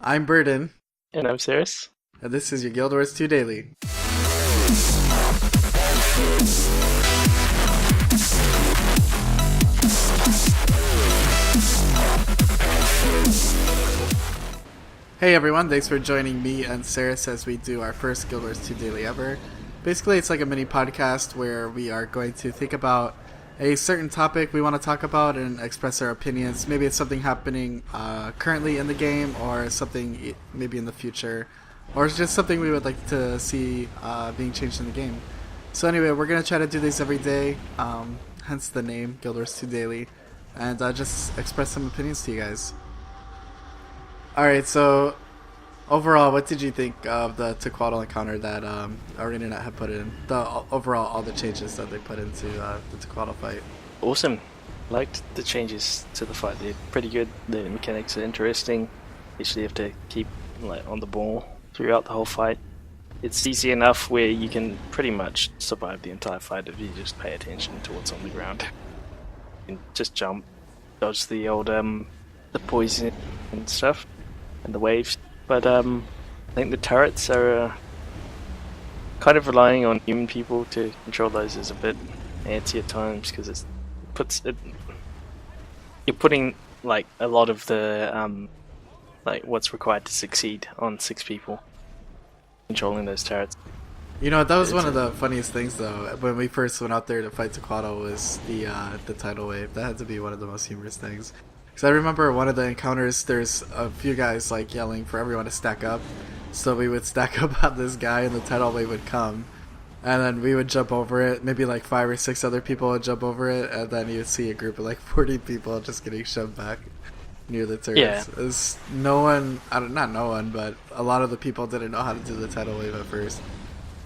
I'm Burden, And I'm Seras. and this is your GW2 Daily. Hey everyone, thanks for joining me and Seras as we do our first GW2 Daily ever. Basically, it's like a mini podcast where we are going to think about a certain topic we want to talk about and express our opinions. Maybe it's something happening currently in the game, or something maybe in the future, or it's just something we would like to see being changed in the game. So anyway, we're going to try to do these every day, hence the name, GW2 Daily, and just express some opinions to you guys. Alright, so overall, what did you think of the Tequatl encounter that our internet had put in? All the changes that they put into the Tequatl fight. Awesome. Liked the changes to the fight. They're pretty good. The mechanics are interesting. You actually have to keep on the ball throughout the whole fight. It's easy enough where you can pretty much survive the entire fight if you just pay attention to what's on the ground. You can just jump, dodge the old the poison and stuff, and the waves. But I think the turrets are kind of relying on human people to control those is a bit antsy at times, because you're putting like a lot of the like what's required to succeed on 6 people controlling those turrets. You know, that was one of the funniest things though. When we first went out there to fight Tequatl, was the tidal wave. That had to be one of the most humorous things. Because I remember one of the encounters, there's a few guys like yelling for everyone to stack up. So we would stack up on this guy and the tidal wave would come. And then we would jump over it. Maybe like 5 or 6 other people would jump over it. And then you would see a group of like 40 people just getting shoved back near the turrets. Yeah. It was no one, not no one, but a lot of the people didn't know how to do the tidal wave at first.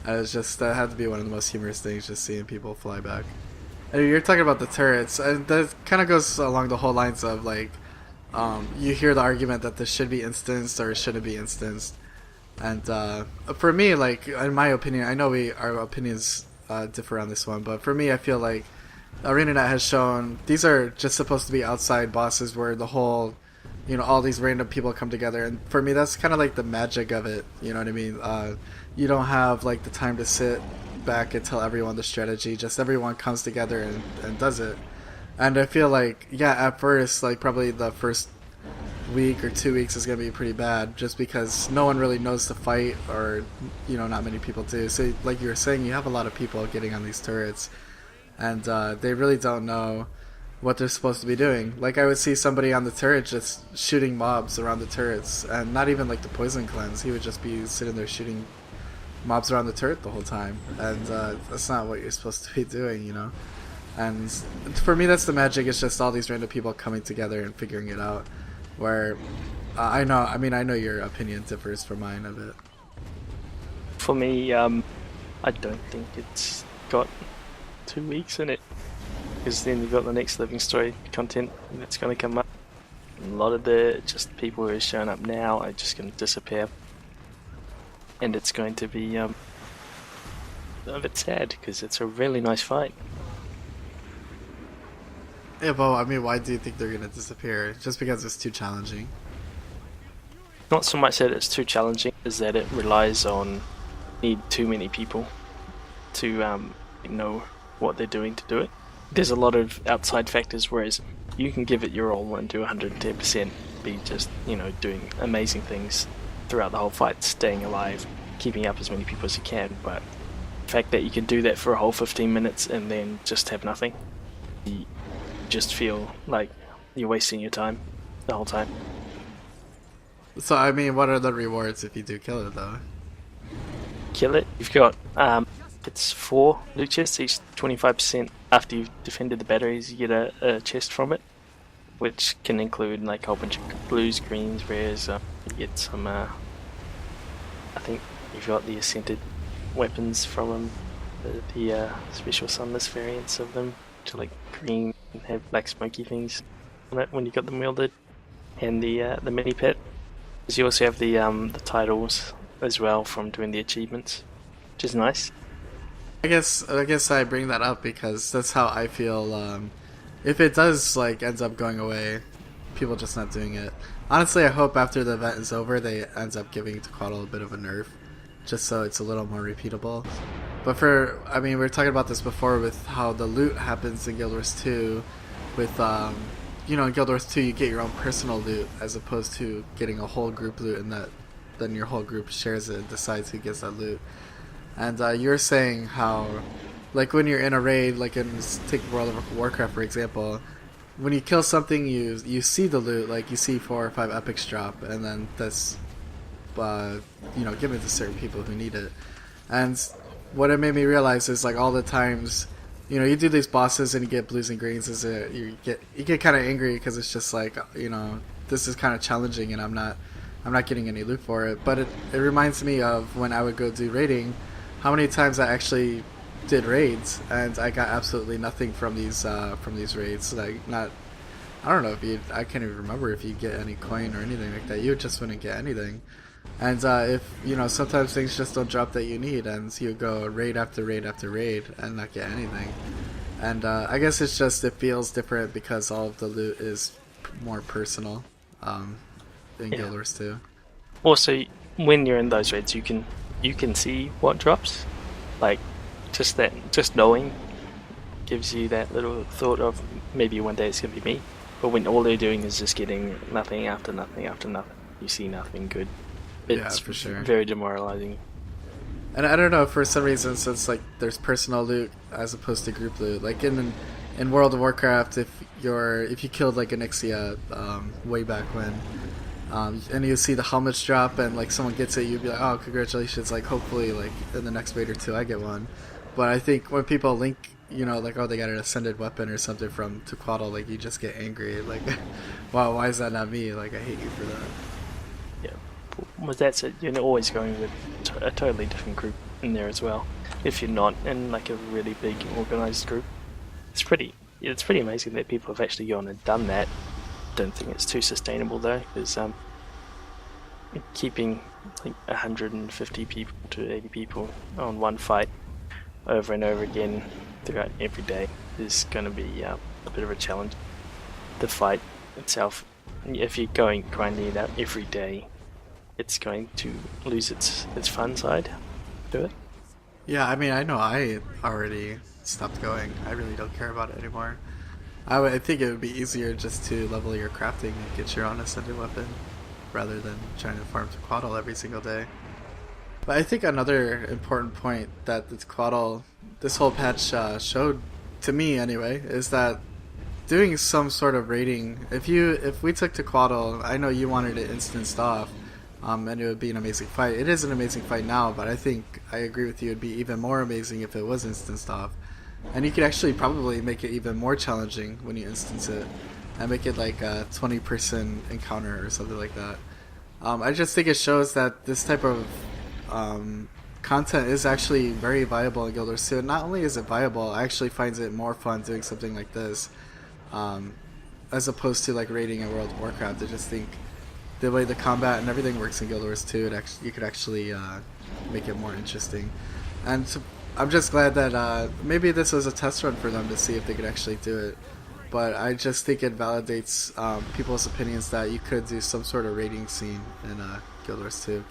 And it was just, that had to be one of the most humorous things, just seeing people fly back. And you're talking about the turrets, and that kind of goes along the whole lines of like, you hear the argument that this should be instanced or it shouldn't be instanced. And for me, like, in my opinion, I know our opinions differ on this one, but for me, I feel like ArenaNet has shown these are just supposed to be outside bosses where the whole, all these random people come together, and for me, that's kind of like the magic of it. You know what I mean? You don't have like the time to sit back and tell everyone the strategy. Just everyone comes together and does it. And I feel like, yeah, at first, like probably the first week or 2 weeks is going to be pretty bad, just because no one really knows the fight, or not many people do. So like you were saying, you have a lot of people getting on these turrets, and they really don't know what they're supposed to be doing. Like, I would see somebody on the turret just shooting mobs around the turrets, and not even like the poison cleanse. He would just be sitting there shooting mobs around the turret the whole time, and that's not what you're supposed to be doing, And for me, that's the magic. It's just all these random people coming together and figuring it out. Where I know your opinion differs from mine a bit. For me, I don't think it's got 2 weeks in it, because then you've got the next living story content that's going to come up. And a lot of the just people who are showing up now are just going to disappear, and it's going to be a bit sad, because it's a really nice fight. Yeah, but I mean, why do you think they're gonna disappear? Just because it's too challenging? Not so much that it's too challenging, is that it relies on need too many people to know what they're doing to do it. There's a lot of outside factors, whereas you can give it your all and do 110%, be just doing amazing things throughout the whole fight, staying alive, keeping up as many people as you can. But the fact that you can do that for a whole 15 minutes and then just have nothing, you just feel like you're wasting your time the whole time. So I mean, what are the rewards if you do kill it though? Kill it. You've got it's 4 loot chests, each 25%. After you've defended the batteries, you get a chest from it, which can include like a whole bunch of blues, greens, rares. You get some I think you've got the ascended weapons from them, the special sunless variants of them, which are like green and have black smoky things on it when you got them wielded, and the mini pet. You also have the titles as well from doing the achievements, which is nice. I guess I bring that up because that's how I feel. If it does ends up going away, people just not doing it. Honestly, I hope after the event is over, they ends up giving Tequatl a bit of a nerf, just so it's a little more repeatable. But I mean, we were talking about this before with how the loot happens in Guild Wars 2. With, you know, in Guild Wars 2, you get your own personal loot as opposed to getting a whole group loot, and then your whole group shares it and decides who gets that loot. And you're saying how, like when you're in a raid, like take World of Warcraft for example, when you kill something, you see the loot, like you see 4 or 5 epics drop, and then that's you know, given to certain people who need it. And what it made me realize is like all the times, you know, you do these bosses and you get blues and greens, you get kind of angry because it's just like, you know, this is kind of challenging and I'm not getting any loot for it. But it reminds me of when I would go do raiding, how many times I actually did raids and I got absolutely nothing from these raids. Like I don't know if I can't even remember if you get any coin or anything like that. You just wouldn't get anything. And if, you know, sometimes things just don't drop that you need, and you go raid after raid after raid and not get anything. And I guess it feels different because all of the loot is more personal in Guild Wars 2. Also, when you're in those raids, you can see what drops. Like, just knowing gives you that little thought of maybe one day it's gonna be me. But when all they're doing is just getting nothing after nothing after nothing, you see nothing good. It's for sure. Very demoralizing. And I don't know, for some reason, since like there's personal loot as opposed to group loot. Like in World of Warcraft, if you killed like an Ixia way back when, and you see the helmets drop and like someone gets it, you'd be like, oh, congratulations! Like hopefully, like in the next raid or two, I get one. But I think when people link, you know, like, oh, they got an ascended weapon or something from Tequatl, like you just get angry, like, wow, why is that not me? Like I hate you for that. With that said, you're always going with a totally different group in there as well. If you're not in like a really big organized group, it's pretty amazing that people have actually gone and done that. Don't think it's too sustainable though, because keeping like 150 people to 80 people on one fight over and over again throughout every day is going to be a bit of a challenge. The fight itself, if you're grinding it out every day, it's going to lose its fun side to it. Yeah, I mean, I know I already stopped going. I really don't care about it anymore. I think it would be easier just to level your crafting and get your own ascended weapon rather than trying to farm Tequatl every single day. But I think another important point that the Tequatl, this whole patch showed to me anyway, is that doing some sort of raiding, if we took Tequatl, I know you wanted it instanced off, and it would be an amazing fight. It is an amazing fight now, but I think I agree with you, it'd be even more amazing if it was instanced off. And you could actually probably make it even more challenging when you instance it, and make it like a 20-person encounter or something like that. I just think it shows that this type of content is actually very viable in Guild Wars 2. And not only is it viable, I actually find it more fun doing something like this, as opposed to like raiding in World of Warcraft. I just think the way the combat and everything works in Guild Wars 2, you could actually make it more interesting. And I'm just glad that maybe this was a test run for them to see if they could actually do it. But I just think it validates people's opinions that you could do some sort of raiding scene in Guild Wars 2.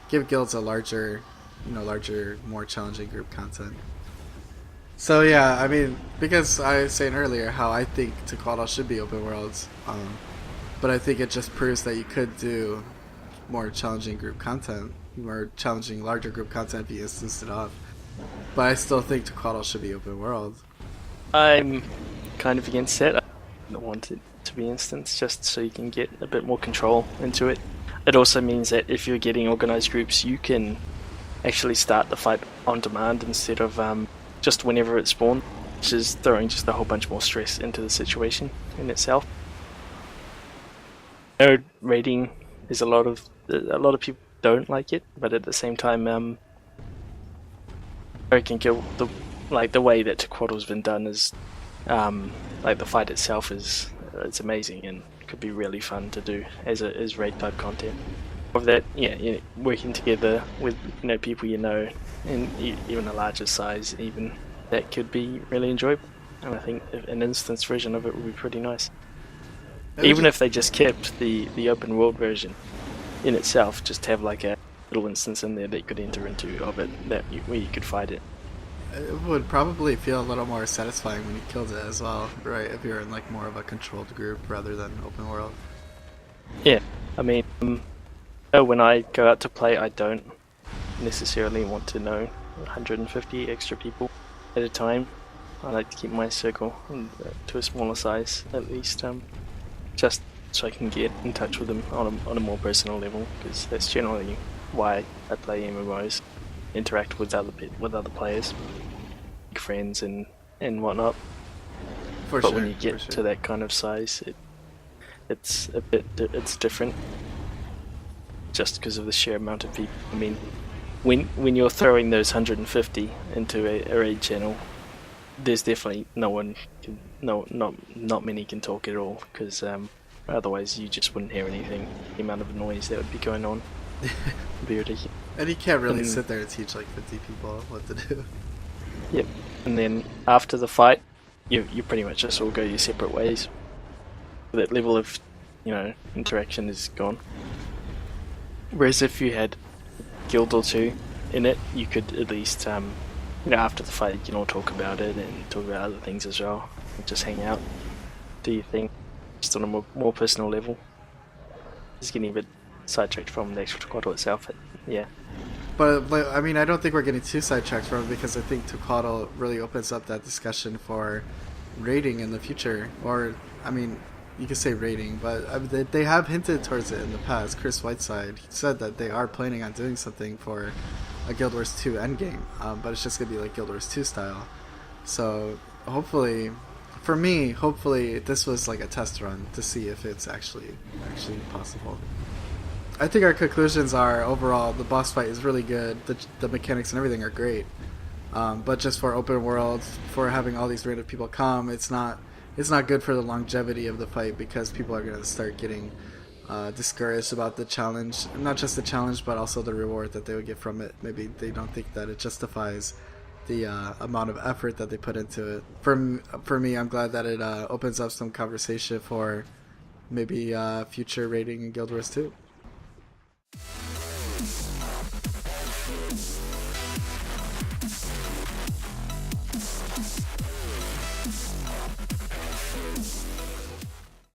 Give guilds a larger, more challenging group content. So yeah, I mean, because I was saying earlier how I think Tequatl should be open worlds, but I think it just proves that you could do more challenging group content, more challenging larger group content if you instanced it off. But I still think Tequatl should be open world. I'm kind of against that. I don't want it to be instanced just so you can get a bit more control into it. It also means that if you're getting organized groups, you can actually start the fight on demand instead of just whenever it spawns, which is throwing just a whole bunch more stress into the situation in itself. Raiding is a lot of people don't like it, but at the same time, I reckon the way that Tequatl's been done is like the fight itself it's amazing and could be really fun to do as raid type content. Of that, working together with people and even a larger size, even that could be really enjoyable. And I think an instance version of it would be pretty nice. Maybe Even just, if they just kept the open world version in itself, just have like a little instance in there that you could enter into of it where you could fight it. it would probably feel a little more satisfying when you killed it as well, right? If you're in like more of a controlled group rather than open world. Yeah, I mean, when I go out to play, I don't necessarily want to know 150 extra people at a time. I like to keep my circle to a smaller size, at least, just so I can get in touch with them on a more personal level, because that's generally why I play MMOs, interact with other players, make friends and whatnot. For But sure. when you For get sure. to that kind of size, it's different, just because of the sheer amount of people. I mean, when you're throwing those 150 into a raid channel, there's definitely no one can, no not many can talk at all, because otherwise you just wouldn't hear anything. The amount of noise that would be going on would be ridiculous. And you can't really And sit there and teach like 50 people what to do. yep, and then after the fight, you pretty much just all go your separate ways. That level of interaction is gone. Whereas if you had a guild or two in it, you could at least after the fight you can all talk about it and talk about other things as well. And just hang out, do your thing, just on a more personal level. Just getting a bit sidetracked from the actual Tequatl itself, but yeah. But like, I mean, I don't think we're getting too sidetracked from it, because I think Tequatl really opens up that discussion for rating in the future. Or, I mean, you could say rating, but I mean, they have hinted towards it in the past. Chris Whiteside said that they are planning on doing something for a Guild Wars 2 endgame, but it's just going to be like Guild Wars 2 style. So hopefully, for me, hopefully this was like a test run to see if it's actually possible. I think our conclusions are overall the boss fight is really good. The mechanics and everything are great, but just for open world, for having all these random people come, it's not good for the longevity of the fight, because people are going to start getting discouraged about the challenge. Not just the challenge, but also the reward that they would get from it. Maybe they don't think that it justifies the amount of effort that they put into it. For me, I'm glad that it opens up some conversation for maybe future rating in Guild Wars 2.